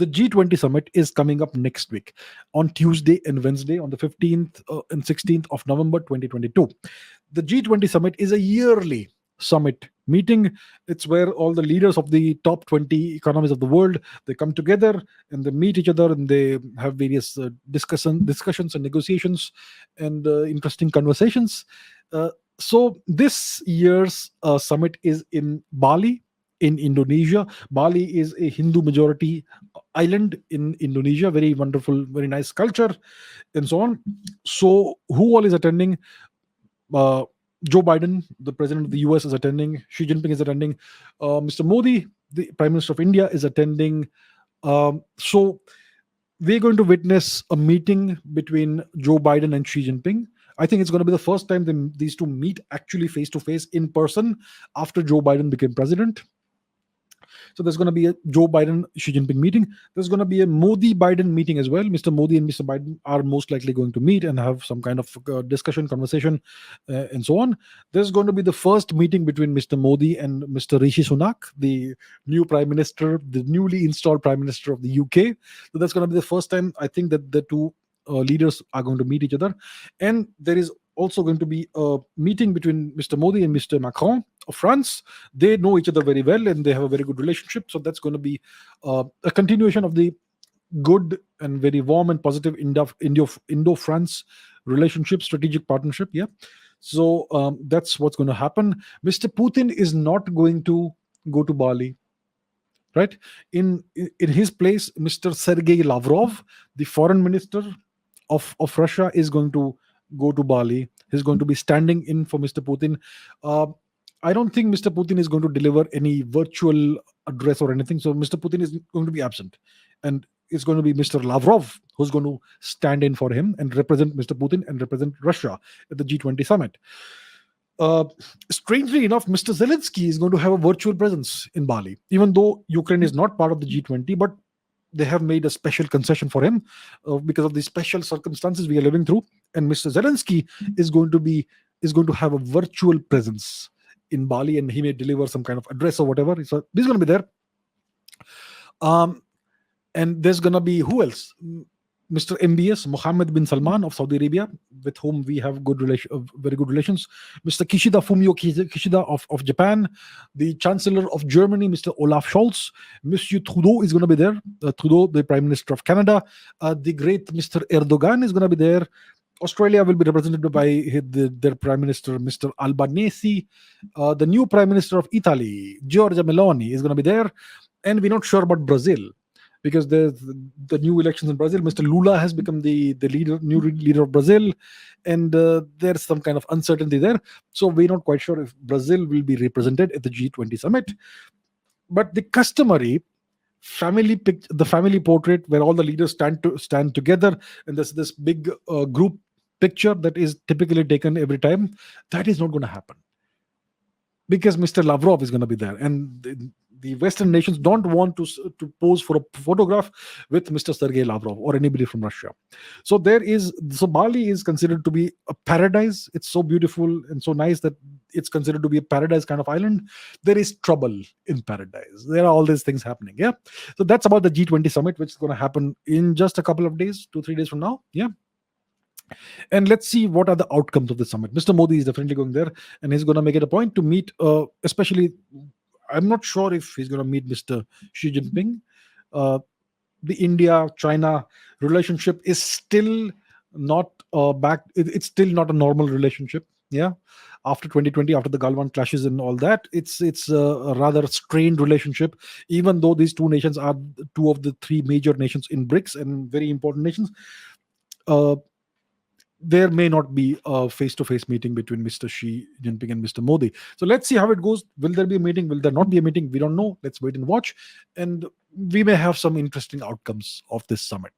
The G20 summit is coming up next week on Tuesday and Wednesday on the 15th and 16th of November 2022. The G20 summit is a yearly summit meeting. It's where all the leaders of the top 20 economies of the world, they come together and they meet each other and they have various discussions and negotiations and interesting conversations. So this year's summit is in Bali, in Indonesia. Bali is a Hindu majority island in Indonesia. Very wonderful, very nice culture, and so on. So who all is attending? Uh, Joe Biden, the president of the US, is attending. Xi Jinping is attending. Mr. Modi, the Prime Minister of India, is attending. So we're going to witness a meeting between Joe Biden and Xi Jinping. I think it's going to be the first time these two meet actually face to face in person after Joe Biden became president. So there's going to be a Joe Biden Xi Jinping meeting. There's going to be a Modi Biden meeting as well. Mr. Modi and Mr. Biden are most likely going to meet and have some kind of discussion, conversation, and so on. There's going to be the first meeting between Mr. Modi and Mr. Rishi Sunak, the new prime minister, the newly installed prime minister of the UK. So that's going to be the first time I think that the two leaders are going to meet each other. And there is also going to be a meeting between Mr. Modi and Mr. Macron of France. They know each other very well and they have a very good relationship. So that's going to be a continuation of the good and very warm and positive Indo-France relationship, strategic partnership. Yeah. So that's what's going to happen. Mr. Putin is not going to go to Bali. Right? In his place, Mr. Sergei Lavrov, the foreign minister of Russia, is going to go to Bali. He's going to be standing in for Mr. Putin. I don't think Mr. Putin is going to deliver any virtual address or anything. So Mr. Putin is going to be absent. And it's going to be Mr. Lavrov who's going to stand in for him and represent Mr. Putin and represent Russia at the G20 summit. Strangely enough, Mr. Zelensky is going to have a virtual presence in Bali, even though Ukraine is not part of the G20, but they have made a special concession for him because of the special circumstances we are living through. And Mr. Zelensky is going to have a virtual presence in Bali, and he may deliver some kind of address or whatever. So he's going to be there. And there's going to be who else? Mr. MBS, Mohammed bin Salman of Saudi Arabia, with whom we have very good relations. Mr. Fumio Kishida of Japan, the Chancellor of Germany, Mr. Olaf Scholz, Monsieur Trudeau is going to be there. Trudeau, the Prime Minister of Canada, the great Mr. Erdogan is going to be there. Australia will be represented by their Prime Minister, Mr. Albanese. The new Prime Minister of Italy, Giorgia Meloni, is going to be there. And we're not sure about Brazil, because there's the new elections in Brazil. Mr. Lula has become the new leader of Brazil, and there's some kind of uncertainty there. So we're not quite sure if Brazil will be represented at the G20 summit. But the customary family portrait where all the leaders stand together, and there's this big group picture that is typically taken every time, that is not going to happen, because Mr. Lavrov is going to be there, and the Western nations don't want to pose for a photograph with Mr. Sergei Lavrov or anybody from Russia. So Bali is considered to be a paradise. It's so beautiful and so nice that it's considered to be a paradise kind of island. There is trouble in paradise. There are all these things happening. Yeah. So that's about the G20 summit, which is going to happen in just a couple of days, 2-3 days from now. Yeah. And let's see what are the outcomes of the summit. Mr. Modi is definitely going there, and he's going to make it a point to meet, especially, I'm not sure if he's going to meet Mr. Xi Jinping. The India-China relationship is still not back. It's still not a normal relationship. Yeah. After 2020, after the Galwan clashes and all that, it's a rather strained relationship, even though these two nations are two of the three major nations in BRICS and very important nations. There may not be a face-to-face meeting between Mr. Xi Jinping and Mr. Modi. So let's see how it goes. Will there be a meeting? Will there not be a meeting? We don't know. Let's wait and watch. And we may have some interesting outcomes of this summit.